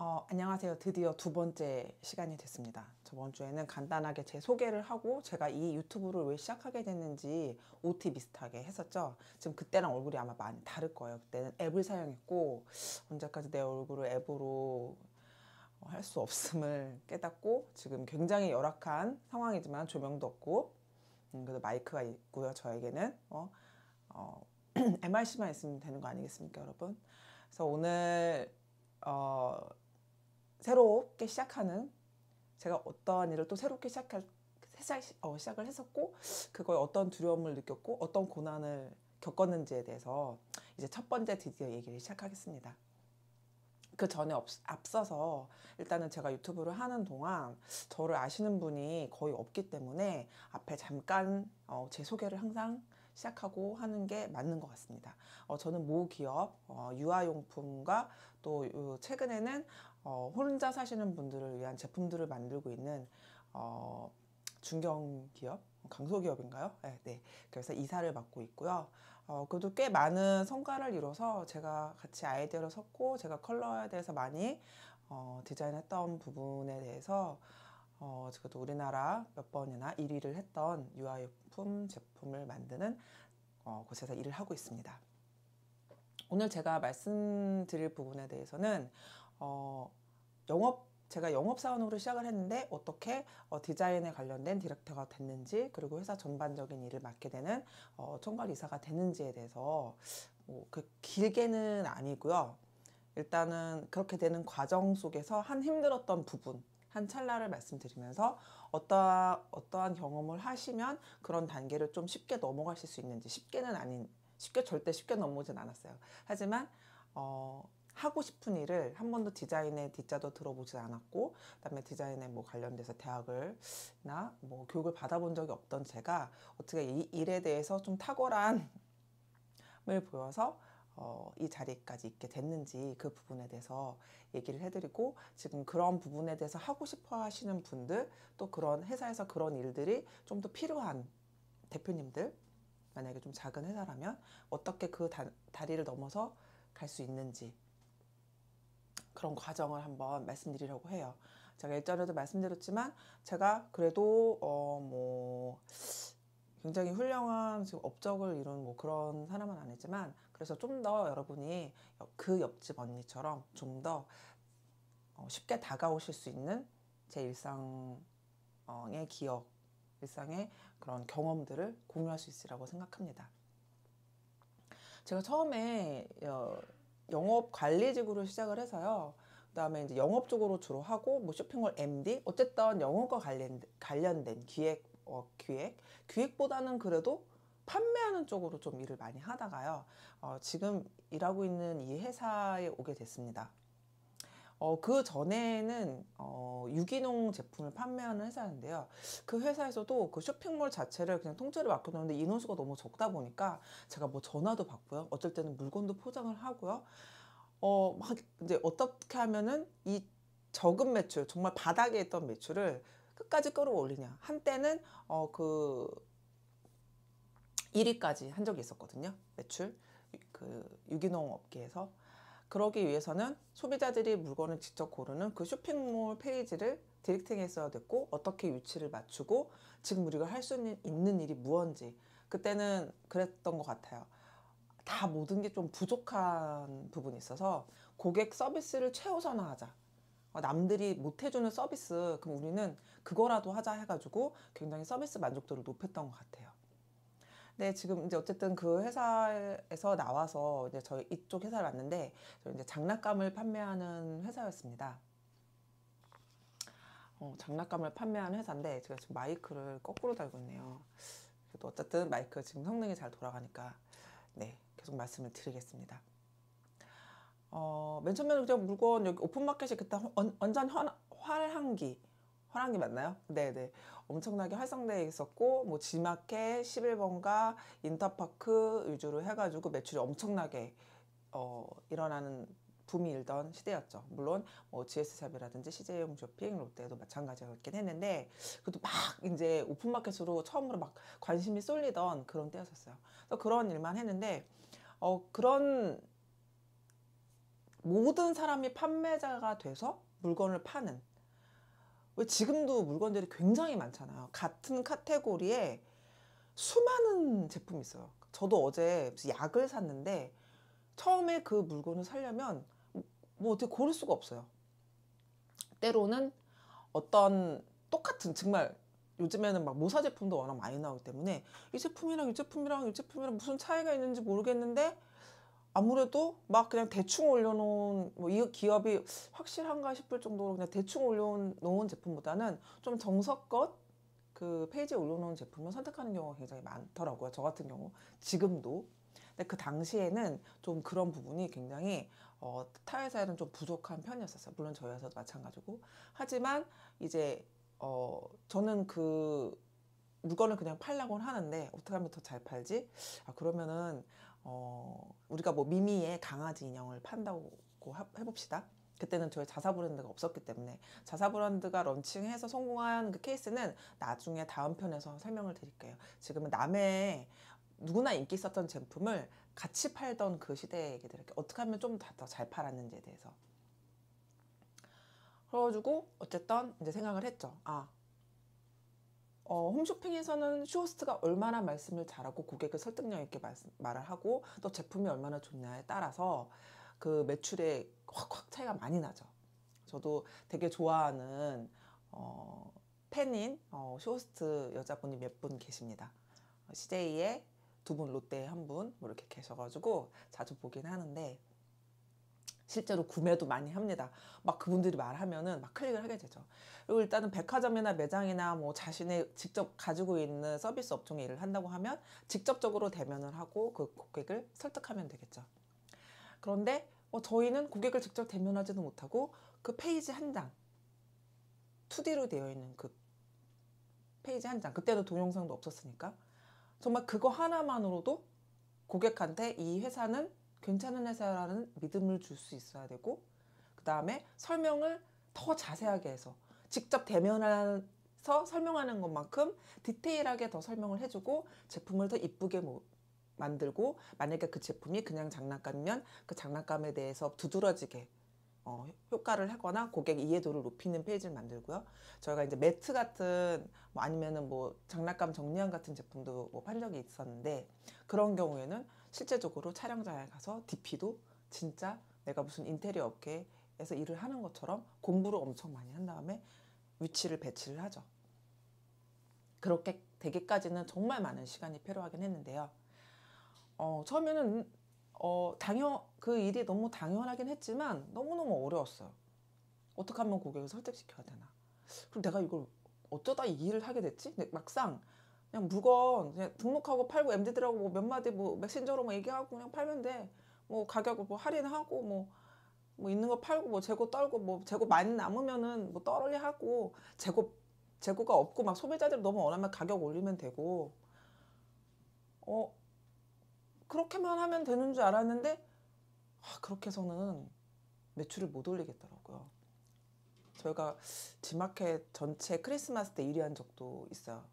안녕하세요. 드디어 두 번째 시간이 됐습니다. 저번 주에는 간단하게 제 소개를 하고 제가 이 유튜브를 왜 시작하게 됐는지 OT 비슷하게 했었죠. 지금 그때랑 얼굴이 아마 많이 다를 거예요. 그때는 앱을 사용했고 언제까지 내 얼굴을 앱으로 할 수 없음을 깨닫고 지금 굉장히 열악한 상황이지만 조명도 없고 그래도 마이크가 있고요. 저에게는 MRC만 있으면 되는 거 아니겠습니까, 여러분? 그래서 오늘 새롭게 시작하는 제가 어떠한 일을 또 새롭게 시작을 했었고 그거에 어떤 두려움을 느꼈고 어떤 고난을 겪었는지에 대해서 이제 첫 번째 드디어 얘기를 시작하겠습니다. 그 전에 앞서서 일단은 제가 유튜브를 하는 동안 저를 아시는 분이 거의 없기 때문에 앞에 잠깐 제 소개를 항상 시작하고 하는 게 맞는 것 같습니다. 저는 모 기업 유아용품과 또 최근에는 혼자 사시는 분들을 위한 제품들을 만들고 있는 중견기업, 강소기업인가요? 네. 그래서 이사를 맡고 있고요. 그래도 꽤 많은 성과를 이뤄서 제가 같이 아이디어를 섞고 제가 컬러에 대해서 많이 디자인했던 부분에 대해서 그래도 우리나라 몇 번이나 1위를 했던 유아용품 제품을 만드는 곳에서 일을 하고 있습니다. 오늘 제가 말씀드릴 부분에 대해서는 제가 영업사원으로 시작을 했는데 어떻게 디자인에 관련된 디렉터가 됐는지 그리고 회사 전반적인 일을 맡게 되는 총괄이사가 됐는지에 대해서 그 길게는 아니고요. 일단은 그렇게 되는 과정 속에서 한 힘들었던 부분 한 찰나를 말씀드리면서 어떠한 경험을 하시면 그런 단계를 좀 쉽게 넘어가실 수 있는지 절대 쉽게 넘어오진 않았어요. 하지만 하고 싶은 일을 한 번도 디자인의 D자도 들어보지 않았고 그다음에 디자인에 뭐 관련돼서 대학을나 뭐 교육을 받아본 적이 없던 제가 어떻게 이 일에 대해서 좀 탁월함을 보여서 이 자리까지 있게 됐는지 그 부분에 대해서 얘기를 해드리고 지금 그런 부분에 대해서 하고 싶어 하시는 분들 또 그런 회사에서 그런 일들이 좀 더 필요한 대표님들 만약에 좀 작은 회사라면 어떻게 그 다리를 넘어서 갈 수 있는지 그런 과정을 한번 말씀드리려고 해요. 제가 일전에도 말씀드렸지만 제가 그래도 굉장히 훌륭한 지금 업적을 이룬 뭐 그런 사람은 아니지만 그래서 좀 더 여러분이 그 옆집 언니처럼 좀 더 쉽게 다가오실 수 있는 제 일상의 기억, 일상의 그런 경험들을 공유할 수 있으리라고 생각합니다. 제가 처음에 영업 관리직으로 시작을 해서요. 그다음에 이제 영업 쪽으로 주로 하고 뭐 쇼핑몰 MD 어쨌든 영업과 관련된 기획보다는 그래도 판매하는 쪽으로 좀 일을 많이 하다가요. 지금 일하고 있는 이 회사에 오게 됐습니다. 그 전에는 유기농 제품을 판매하는 회사였는데요. 그 회사에서도 그 쇼핑몰 자체를 그냥 통째로 맡겨놓는데 인원수가 너무 적다 보니까 제가 뭐 전화도 받고요. 어쩔 때는 물건도 포장을 하고요. 막 이제 어떻게 하면은 이 적은 매출, 정말 바닥에 있던 매출을 끝까지 끌어올리냐. 한때는 그 1위까지 한 적이 있었거든요. 매출. 그 유기농 업계에서. 그러기 위해서는 소비자들이 물건을 직접 고르는 그 쇼핑몰 페이지를 디렉팅했어야 됐고 어떻게 위치를 맞추고 지금 우리가 할 수 있는 일이 무언지 그때는 그랬던 것 같아요. 다 모든 게 좀 부족한 부분이 있어서 고객 서비스를 최우선화하자. 남들이 못 해주는 서비스 그럼 우리는 그거라도 하자 해가지고 굉장히 서비스 만족도를 높였던 것 같아요. 네, 지금 이제 어쨌든 그 회사에서 나와서 이제 저희 이쪽 회사를 왔는데 저 이제 장난감을 판매하는 회사였습니다. 장난감을 판매하는 회사인데 제가 지금 마이크를 거꾸로 달고 있네요. 그래도 어쨌든 마이크 지금 성능이 잘 돌아가니까 네, 계속 말씀을 드리겠습니다. 맨 처음에는 그냥 물건 여기 오픈마켓이 그때 완전 화랑기 맞나요? 네네. 엄청나게 활성되어 있었고 뭐 G마켓 11번가 인터파크 위주로 해가지고 매출이 엄청나게 일어나는 붐이 일던 시대였죠. 물론 뭐 GS샵이라든지 CJ홈쇼핑, 롯데도 마찬가지였긴 했는데 그래도 막 이제 오픈마켓으로 처음으로 막 관심이 쏠리던 그런 때였었어요. 그래서 그런 일만 했는데 그런 모든 사람이 판매자가 돼서 물건을 파는, 왜 지금도 물건들이 굉장히 많잖아요. 같은 카테고리에 수많은 제품이 있어요. 저도 어제 무슨 약을 샀는데 처음에 그 물건을 사려면 뭐 어떻게 고를 수가 없어요. 때로는 어떤 똑같은, 정말 요즘에는 막 모사 제품도 워낙 많이 나오기 때문에 이 제품이랑 이 제품이랑 이 제품이랑 무슨 차이가 있는지 모르겠는데 아무래도 막 그냥 대충 올려놓은, 뭐 이 기업이 확실한가 싶을 정도로 그냥 대충 올려놓은 제품보다는 좀 정석껏 그 페이지에 올려놓은 제품을 선택하는 경우가 굉장히 많더라고요. 저 같은 경우 지금도. 근데 그 당시에는 좀 그런 부분이 굉장히 타 회사에는 좀 부족한 편이었었어요. 물론 저희 회사도 마찬가지고. 하지만 이제 저는 그 물건을 그냥 팔려고는 하는데 어떻게 하면 더 잘 팔지? 그러면은 우리가 뭐 미미의 강아지 인형을 판다고 해봅시다. 그때는 저희 자사 브랜드가 없었기 때문에 자사 브랜드가 런칭해서 성공한 그 케이스는 나중에 다음 편에서 설명을 드릴게요. 지금은 남의 누구나 인기 있었던 제품을 같이 팔던 그 시대의 얘기 드릴게요. 어떻게 하면 좀 더 잘 팔았는지에 대해서. 그래가지고 어쨌든 이제 생각을 했죠. 홈쇼핑에서는 쇼호스트가 얼마나 말씀을 잘하고 고객을 설득력 있게 말을 하고 또 제품이 얼마나 좋냐에 따라서 그 매출에 확 차이가 많이 나죠. 저도 되게 좋아하는 팬인 쇼호스트 여자분이 몇 분 계십니다. CJ에 2분, 롯데에 1분 뭐 이렇게 계셔가지고 자주 보긴 하는데 실제로 구매도 많이 합니다. 막 그분들이 말하면은 막 클릭을 하게 되죠. 그리고 일단은 백화점이나 매장이나 뭐 자신의 직접 가지고 있는 서비스 업종에 일을 한다고 하면 직접적으로 대면을 하고 그 고객을 설득하면 되겠죠. 그런데 저희는 고객을 직접 대면하지도 못하고 그 페이지 한 장, 2D로 되어 있는 그 페이지 한 장, 그때는 동영상도 없었으니까 정말 그거 하나만으로도 고객한테 이 회사는 괜찮은 회사라는 믿음을 줄 수 있어야 되고, 그 다음에 설명을 더 자세하게 해서 직접 대면해서 설명하는 것만큼 디테일하게 더 설명을 해주고 제품을 더 이쁘게 만들고, 만약에 그 제품이 그냥 장난감이면 그 장난감에 대해서 두드러지게 효과를 하거나 고객 이해도를 높이는 페이지를 만들고요. 저희가 이제 매트 같은 뭐 아니면은 뭐 장난감 정리함 같은 제품도 뭐 판 적이 있었는데, 그런 경우에는 실제적으로 촬영장에 가서 DP도 진짜 내가 무슨 인테리어 업계에서 일을 하는 것처럼 공부를 엄청 많이 한 다음에 위치를 배치를 하죠. 그렇게 되기까지는 정말 많은 시간이 필요하긴 했는데요. 처음에는 그 일이 너무 당연하긴 했지만 너무너무 어려웠어요. 어떻게 하면 고객을 설득시켜야 되나. 그럼 내가 이걸 어쩌다 이 일을 하게 됐지? 근데 막상 그냥 물건 그냥 등록하고 팔고 MZ들하고 뭐 몇 마디 뭐 메신저로 뭐 얘기하고 그냥 팔면 돼. 뭐 가격을 뭐 할인하고 뭐 있는 거 팔고 뭐 재고 떨고 뭐 재고 많이 남으면은 뭐 떨어리 하고 재고가 없고 막 소비자들이 너무 원하면 가격 올리면 되고 어 그렇게만 하면 되는 줄 알았는데 그렇게 해서는 매출을 못 올리겠더라고요. 저희가 G마켓 전체 크리스마스 때 1위 한 적도 있어요.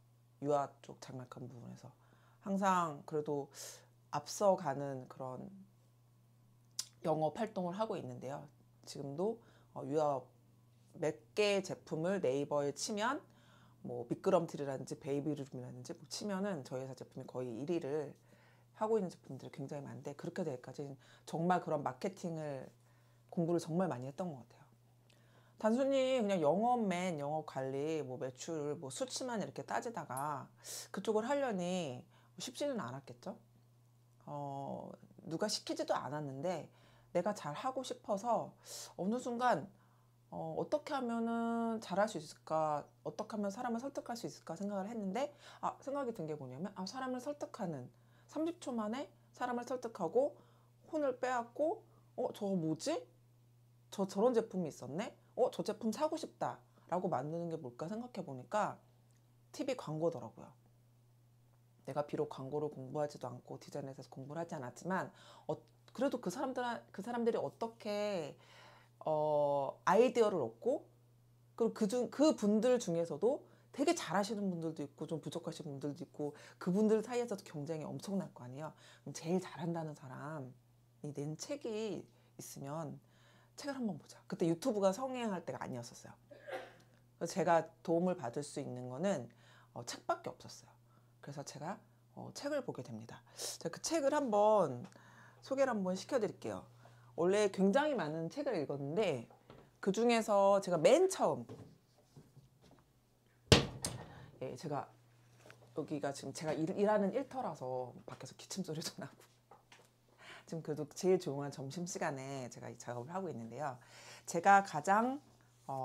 유아 쪽 장난감 부분에서. 항상 그래도 앞서가는 그런 영업 활동을 하고 있는데요. 지금도 유아 몇 개의 제품을 네이버에 치면 뭐 미끄럼틀이라든지 베이비룸이라든지 뭐 치면은 저희 회사 제품이 거의 1위를 하고 있는 제품들이 굉장히 많은데, 그렇게 될까지 정말 그런 마케팅을 공부를 정말 많이 했던 것 같아요. 단순히 그냥 영업 관리, 뭐 매출, 뭐 수치만 이렇게 따지다가 그쪽을 하려니 쉽지는 않았겠죠. 누가 시키지도 않았는데 내가 잘 하고 싶어서 어느 순간 어떻게 하면은 잘할 수 있을까, 어떻게 하면 사람을 설득할 수 있을까 생각을 했는데, 생각이 든 게 뭐냐면, 사람을 설득하는 30초 만에 사람을 설득하고 혼을 빼앗고, 저거 뭐지? 저런 제품이 있었네? 저 제품 사고 싶다 라고 만드는 게 뭘까 생각해 보니까 TV 광고더라고요. 내가 비록 광고를 공부하지도 않고 디자인에서 공부를 하지 않았지만 그래도 그 사람들이 어떻게 아이디어를 얻고, 그리고 그 분들 중에서도 되게 잘하시는 분들도 있고 좀 부족하신 분들도 있고 그분들 사이에서도 경쟁이 엄청날 거 아니에요. 그럼 제일 잘한다는 사람이 낸 책이 있으면 책을 한번 보자. 그때 유튜브가 성행할 때가 아니었었어요. 그래서 제가 도움을 받을 수 있는 거는 책밖에 없었어요. 그래서 제가 책을 보게 됩니다. 제가 그 책을 한번 소개를 한번 시켜드릴게요. 원래 굉장히 많은 책을 읽었는데 그 중에서 제가 맨 처음 제가 여기가 지금 제가 일하는 일터라서 밖에서 기침 소리도 나고 지금 그래도 제일 조용한 점심시간에 제가 이 작업을 하고 있는데요. 제가 가장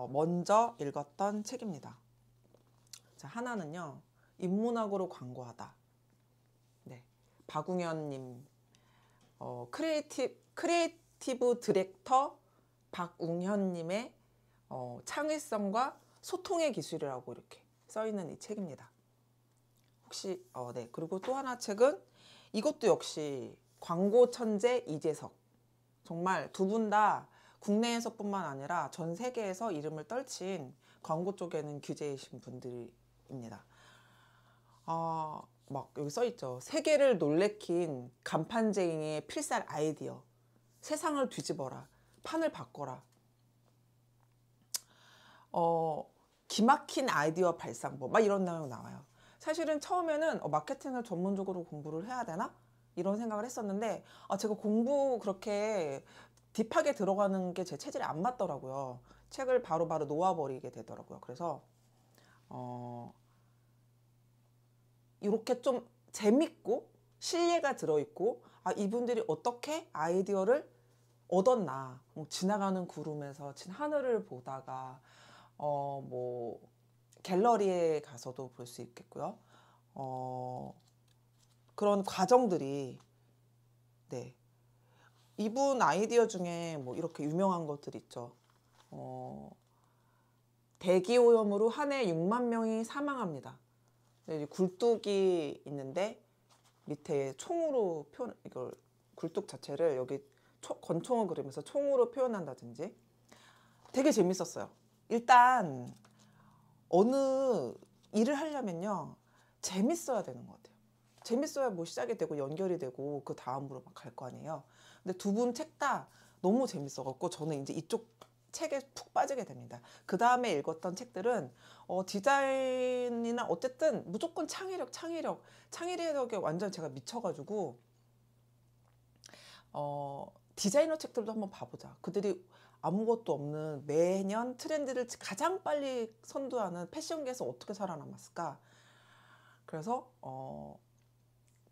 먼저 읽었던 책입니다. 자, 하나는요. 인문학으로 광고하다. 네, 박웅현님, 크리에이티브 디렉터 박웅현님의 창의성과 소통의 기술이라고 이렇게 써있는 이 책입니다. 혹시 네, 그리고 또 하나 책은 이것도 역시 광고 천재 이재석. 정말 두 분 다 국내에서뿐만 아니라 전 세계에서 이름을 떨친 광고 쪽에는 규재이신 분들입니다. 막 여기 써있죠. 세계를 놀래킨 간판쟁이의 필살 아이디어. 세상을 뒤집어라. 판을 바꿔라. 기막힌 아이디어 발상법. 막 이런 내용 나와요. 사실은 처음에는 마케팅을 전문적으로 공부를 해야 되나? 이런 생각을 했었는데 제가 공부 그렇게 딥하게 들어가는 게 제 체질에 안 맞더라고요. 책을 바로바로 놓아버리게 되더라고요. 그래서 이렇게 좀 재밌고 실례가 들어있고 이분들이 어떻게 아이디어를 얻었나. 지나가는 구름에서 하늘을 보다가 뭐 갤러리에 가서도 볼 수 있겠고요. 그런 과정들이 네, 이분 아이디어 중에 뭐 이렇게 유명한 것들 있죠. 대기오염으로 한 해 6만 명이 사망합니다. 굴뚝이 있는데 밑에 총으로 표현, 이걸 굴뚝 자체를 여기 권총을 그리면서 총으로 표현한다든지 되게 재밌었어요. 일단 어느 일을 하려면요 재밌어야 되는 것 같아요. 재밌어야 뭐 시작이 되고 연결이 되고 그 다음으로 막 갈 거 아니에요. 근데 두 분 책 다 너무 재밌어갖고 저는 이제 이쪽 책에 푹 빠지게 됩니다. 그 다음에 읽었던 책들은 디자인이나 어쨌든 무조건 창의력에 완전 제가 미쳐가지고 디자이너 책들도 한번 봐보자. 그들이 아무것도 없는 매년 트렌드를 가장 빨리 선도하는 패션계에서 어떻게 살아남았을까? 그래서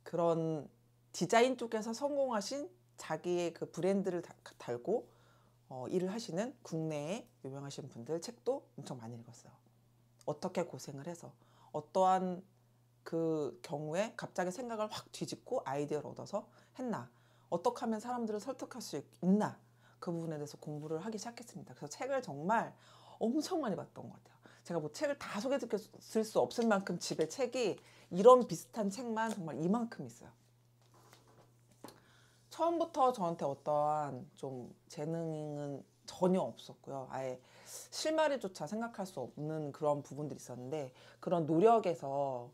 그런 디자인 쪽에서 성공하신 자기의 그 브랜드를 달고 일을 하시는 국내에 유명하신 분들 책도 엄청 많이 읽었어요. 어떻게 고생을 해서 어떠한 그 경우에 갑자기 생각을 확 뒤집고 아이디어를 얻어서 했나, 어떻게 하면 사람들을 설득할 수 있나, 그 부분에 대해서 공부를 하기 시작했습니다. 그래서 책을 정말 엄청 많이 봤던 것 같아요. 제가 뭐 책을 다 소개드릴 수 없을 만큼 집에 책이 이런 비슷한 책만 정말 이만큼 있어요. 처음부터 저한테 어떠한 좀 재능은 전혀 없었고요. 아예 실마리조차 생각할 수 없는 그런 부분들이 있었는데 그런 노력에서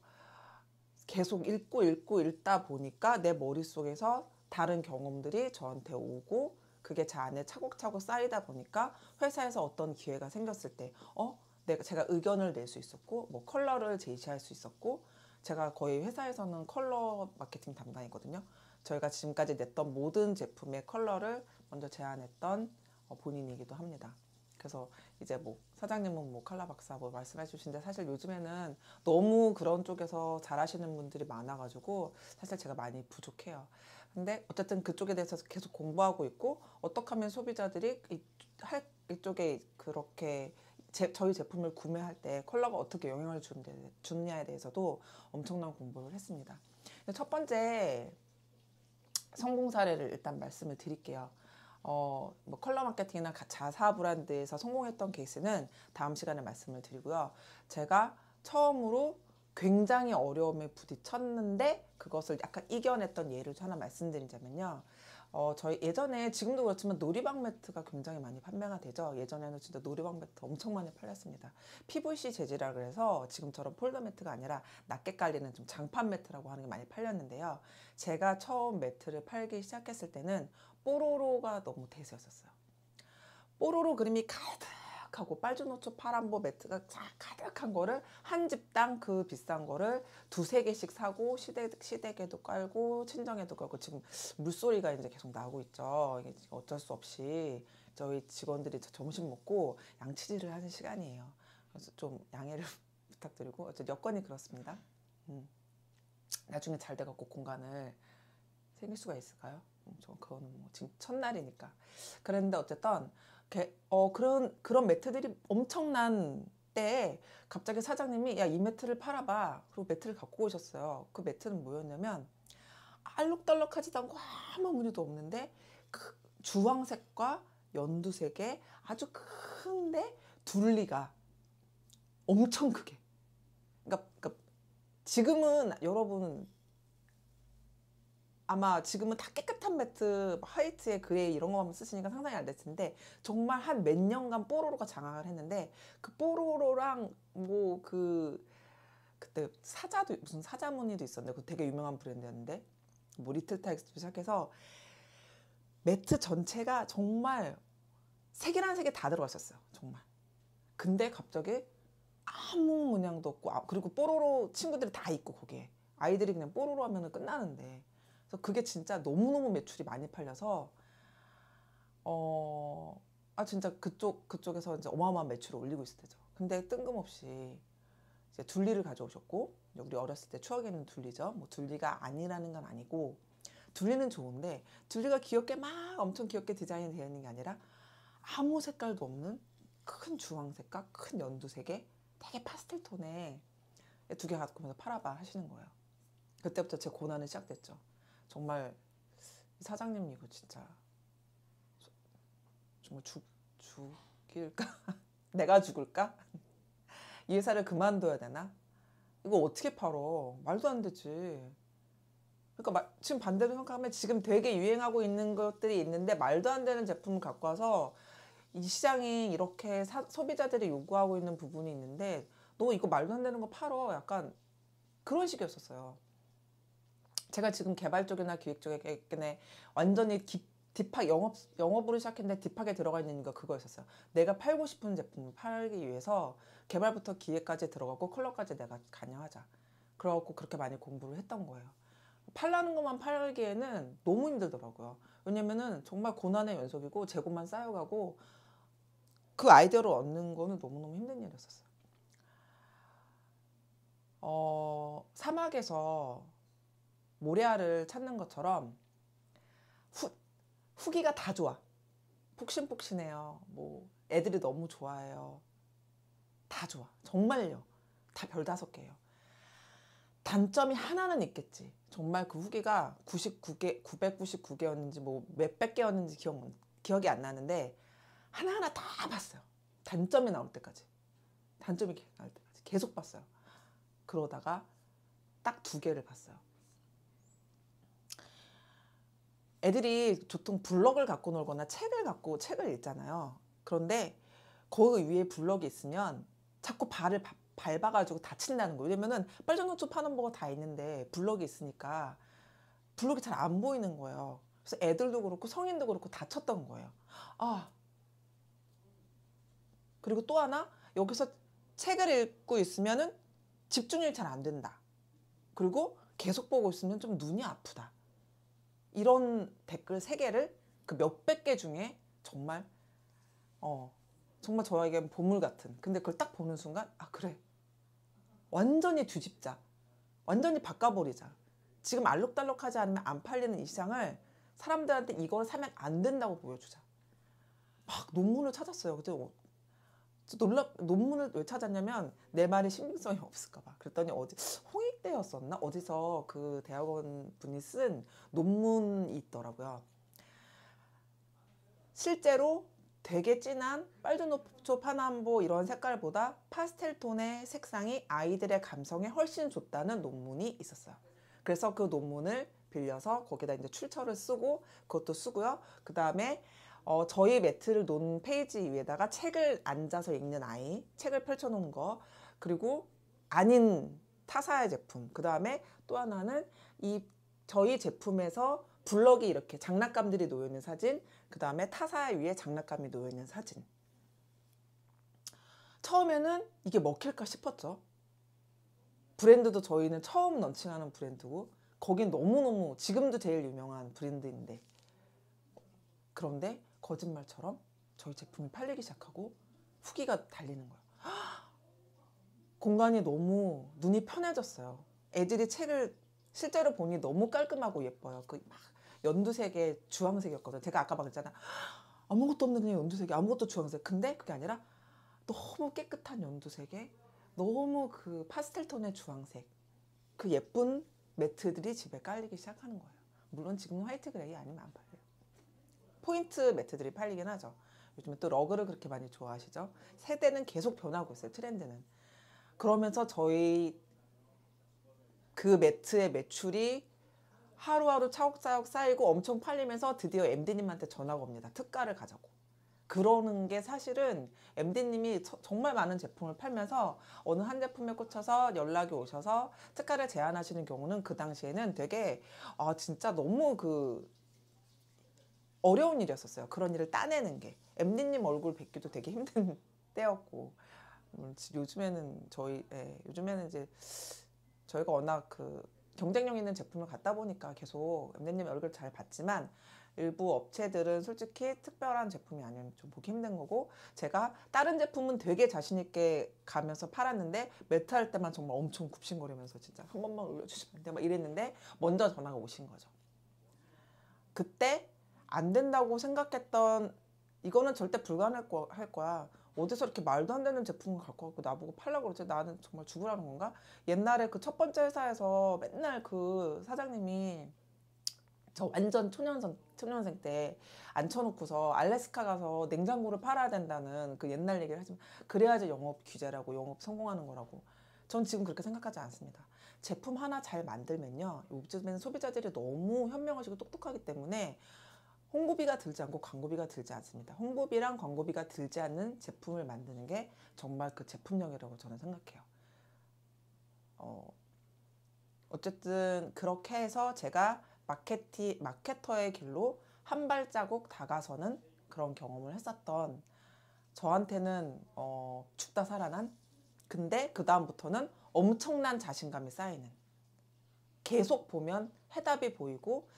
계속 읽다 보니까 내 머릿속에서 다른 경험들이 저한테 오고 그게 제 안에 차곡차곡 쌓이다 보니까 회사에서 어떤 기회가 생겼을 때 제가 의견을 낼 수 있었고 뭐 컬러를 제시할 수 있었고 제가 거의 회사에서는 컬러 마케팅 담당이거든요. 저희가 지금까지 냈던 모든 제품의 컬러를 먼저 제안했던 본인이기도 합니다. 그래서 이제 뭐 사장님은 뭐 컬러 박사 뭐 말씀해 주시는데 사실 요즘에는 너무 그런 쪽에서 잘하시는 분들이 많아가지고 사실 제가 많이 부족해요. 근데 어쨌든 그쪽에 대해서 계속 공부하고 있고 어떻게 하면 소비자들이 이쪽에 그렇게 저희 제품을 구매할 때 컬러가 어떻게 영향을 주느냐에 대해서도 엄청난 공부를 했습니다. 첫 번째 성공 사례를 일단 말씀을 드릴게요. 뭐 컬러 마케팅이나 자사 브랜드에서 성공했던 케이스는 다음 시간에 말씀을 드리고요. 제가 처음으로 굉장히 어려움에 부딪혔는데 그것을 약간 이겨냈던 예를 하나 말씀드리자면요. 저희 예전에 지금도 그렇지만 놀이방 매트가 굉장히 많이 판매가 되죠. 예전에는 진짜 놀이방 매트 엄청 많이 팔렸습니다. PVC 재질이라 그래서 지금처럼 폴더 매트가 아니라 낮게 깔리는 좀 장판 매트라고 하는 게 많이 팔렸는데요. 제가 처음 매트를 팔기 시작했을 때는 뽀로로가 너무 대세였었어요. 뽀로로 그림이 가득하고 빨주노초 파란보 매트가 가득한 거를 한 집당 그 비싼 거를 두세 개씩 사고 시댁에도 깔고 친정에도 깔고 지금 물소리가 이제 계속 나오고 있죠. 이게 어쩔 수 없이 저희 직원들이 점심 먹고 양치질을 하는 시간이에요. 그래서 좀 양해를 부탁드리고 어쨌든 여건이 그렇습니다. 나중에 잘 돼갖고 공간을 생길 수가 있을까요? 저 그거는 뭐 지금 첫날이니까. 그런데 어쨌든 그런 매트들이 엄청난 때에 갑자기 사장님이 야, 이 매트를 팔아봐. 그리고 매트를 갖고 오셨어요. 그 매트는 뭐였냐면 알록달록하지도 않고 아무 무늬도 없는데 그 주황색과 연두색의 아주 큰데 둘리가 엄청 크게. 그러니까 지금은 여러분 아마 지금은 다 깨끗한 매트, 화이트에 그레이 이런 거만 쓰시니까 상상이 안 될 텐데 정말 한 몇 년간 뽀로로가 장악을 했는데 그 뽀로로랑 뭐 그때 사자도 무슨 사자무늬도 있었는데 그 되게 유명한 브랜드였는데 뭐 리틀타익스부터 시작해서 매트 전체가 정말 색이라는 색이 다 들어갔었어요. 정말. 근데 갑자기 아무 문양도 없고 그리고 뽀로로 친구들이 다 있고 거기에 아이들이 그냥 뽀로로 하면은 끝나는데 그래서 그게 진짜 너무너무 매출이 많이 팔려서 진짜 그쪽에서 이제 어마어마한 매출을 올리고 있을 때죠. 근데 뜬금없이 이제 둘리를 가져오셨고 우리 어렸을 때 추억에 있는 둘리죠. 뭐 둘리가 아니라는 건 아니고 둘리는 좋은데 둘리가 귀엽게 막 엄청 귀엽게 디자인이 되어 있는 게 아니라 아무 색깔도 없는 큰 주황색과 큰 연두색에 되게 파스텔 톤에 두 개 갖고 오면서 팔아봐 하시는 거예요. 그때부터 제 고난은 시작됐죠. 정말 사장님 이거 진짜 정말 죽일까? 내가 죽을까? 이 회사를 그만둬야 되나? 이거 어떻게 팔어? 말도 안 되지. 그러니까 지금 반대로 생각하면 지금 되게 유행하고 있는 것들이 있는데 말도 안 되는 제품을 갖고 와서 이 시장이 이렇게 소비자들이 요구하고 있는 부분이 있는데 너 이거 말도 안 되는 거 팔어. 약간 그런 식이었었어요. 제가 지금 개발 쪽이나 기획 쪽에 완전히 딥하게 영업으로 시작했는데 딥하게 들어가 있는 거 그거였었어요. 내가 팔고 싶은 제품을 팔기 위해서 개발부터 기획까지 들어가고 컬러까지 내가 관여하자. 그래갖고 그렇게 많이 공부를 했던 거예요. 팔라는 것만 팔기에는 너무 힘들더라고요. 왜냐면은 정말 고난의 연속이고 재고만 쌓여가고 그 아이디어를 얻는 거는 너무너무 힘든 일이었었어요. 사막에서 모래알을 찾는 것처럼 후기가 다 좋아. 폭신폭신해요. 뭐 애들이 너무 좋아해요. 다 좋아. 정말요. 다 별 5개예요. 단점이 하나는 있겠지. 정말 그 후기가 999개였는지 뭐 몇백 개였는지 기억이 안 나는데 하나하나 다 봤어요. 단점이 나올 때까지. 단점이 나올 때까지. 계속 봤어요. 그러다가 딱 2개를 봤어요. 애들이 보통 블럭을 갖고 놀거나 책을 읽잖아요. 그런데 거기 위에 블럭이 있으면 자꾸 발을 밟아가지고 다친다는 거예요. 왜냐면은 빨주노초 파는 뭐가 다 있는데 블럭이 있으니까 블럭이 잘 안 보이는 거예요. 그래서 애들도 그렇고 성인도 그렇고 다쳤던 거예요. 그리고 또 하나 여기서 책을 읽고 있으면은 집중력이 잘 안 된다. 그리고 계속 보고 있으면 좀 눈이 아프다. 이런 댓글 3개를 그 몇백 개 중에 정말 저에겐 보물 같은. 근데 그걸 딱 보는 순간 그래. 완전히 뒤집자. 완전히 바꿔버리자. 지금 알록달록하지 않으면 안 팔리는 이 시장을 사람들한테 이걸 사면 안 된다고 보여주자. 막 논문을 찾았어요. 근데 논문을 왜 찾았냐면 내 말에 신빙성이 없을까 봐. 그랬더니 홍익대였었나? 어디서 그 대학원 분이 쓴 논문이 있더라고요. 실제로 되게 진한 빨주노초 파남보 이런 색깔보다 파스텔 톤의 색상이 아이들의 감성에 훨씬 좋다는 논문이 있었어요. 그래서 그 논문을 빌려서 거기다 이제 출처를 쓰고 그것도 쓰고요. 그 다음에 저희 매트를 놓은 페이지 위에다가 책을 앉아서 읽는 아이, 책을 펼쳐놓은 거, 그리고 아닌 타사의 제품, 그 다음에 또 하나는 저희 제품에서 블럭이 이렇게 장난감들이 놓여있는 사진, 그 다음에 타사 위에 장난감이 놓여있는 사진. 처음에는 이게 먹힐까 싶었죠. 브랜드도 저희는 처음 런칭하는 브랜드고 거긴 너무너무 지금도 제일 유명한 브랜드인데, 그런데 거짓말처럼 저희 제품이 팔리기 시작하고 후기가 달리는 거예요. 공간이 너무 눈이 편해졌어요. 애들이 책을 실제로 보니 너무 깔끔하고 예뻐요. 그 막 연두색에 주황색이었거든요. 제가 아까 말했잖아. 아무것도 없는 그냥 연두색이, 아무것도 주황색. 근데 그게 아니라 너무 깨끗한 연두색에 너무 그 파스텔 톤의 주황색, 그 예쁜 매트들이 집에 깔리기 시작하는 거예요. 물론 지금은 화이트 그레이 아니면 안 팔려요. 포인트 매트들이 팔리긴 하죠. 요즘에 또 러그를 그렇게 많이 좋아하시죠. 세대는 계속 변하고 있어요. 트렌드는. 그러면서 저희 그 매트의 매출이 하루하루 차곡차곡 쌓이고 엄청 팔리면서 드디어 MD님한테 전화가 옵니다. 특가를 가자고. 그러는 게 사실은 MD님이 정말 많은 제품을 팔면서 어느 한 제품에 꽂혀서 연락이 오셔서 특가를 제안하시는 경우는 그 당시에는 되게 진짜 너무 그 어려운 일이었었어요. 그런 일을 따내는 게. MD님 얼굴 뵙기도 되게 힘든 때였고, 요즘에는 요즘에는 이제 저희가 워낙 그 경쟁력 있는 제품을 갖다 보니까 계속 MD님 얼굴 잘 봤지만, 일부 업체들은 솔직히 특별한 제품이 아니면 좀 보기 힘든 거고, 제가 다른 제품은 되게 자신 있게 가면서 팔았는데 매트 할 때만 정말 엄청 굽신거리면서 진짜 한 번만 올려주시면 안 돼? 막 이랬는데 먼저 전화가 오신 거죠. 그때 안 된다고 생각했던, 이거는 절대 불가능할 거야. 어디서 이렇게 말도 안 되는 제품을 갖고 갖고 나보고 팔라고 그러지? 나는 정말 죽으라는 건가? 옛날에 그 첫 번째 회사에서 맨날 그 사장님이 저 완전 초년생 때 앉혀놓고서 알래스카 가서 냉장고를 팔아야 된다는 그 옛날 얘기를 하지만, 그래야지 영업 규제라고, 영업 성공하는 거라고. 전 지금 그렇게 생각하지 않습니다. 제품 하나 잘 만들면요, 요즘에는 소비자들이 너무 현명하시고 똑똑하기 때문에 홍보비가 들지 않고 광고비가 들지 않습니다. 홍보비랑 광고비가 들지 않는 제품을 만드는 게 정말 그 제품력이라고 저는 생각해요. 어쨌든 그렇게 해서 제가 마케터의 길로 한 발자국 다가서는 그런 경험을 했었던, 저한테는 죽다 살아난, 근데 그 다음부터는 엄청난 자신감이 쌓이는, 계속 보면 해답이 보이고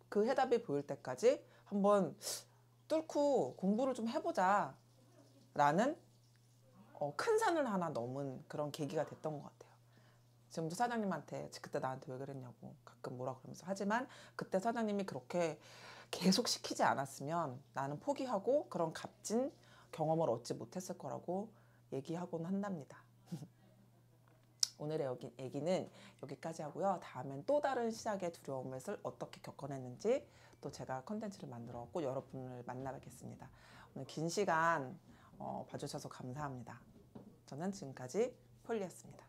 그 해답이 보일 때까지 한번 뚫고 공부를 좀 해보자 라는 큰 산을 하나 넘은 그런 계기가 됐던 것 같아요. 지금도 사장님한테 그때 나한테 왜 그랬냐고 가끔 뭐라 그러면서, 하지만 그때 사장님이 그렇게 계속 시키지 않았으면 나는 포기하고 그런 값진 경험을 얻지 못했을 거라고 얘기하곤 한답니다. 오늘의 얘기는 여기까지 하고요. 다음엔 또 다른 시작의 두려움을 어떻게 겪어냈는지 또 제가 컨텐츠를 만들어 갖고 여러분을 만나뵙겠습니다. 오늘 긴 시간 봐주셔서 감사합니다. 저는 지금까지 폴리였습니다.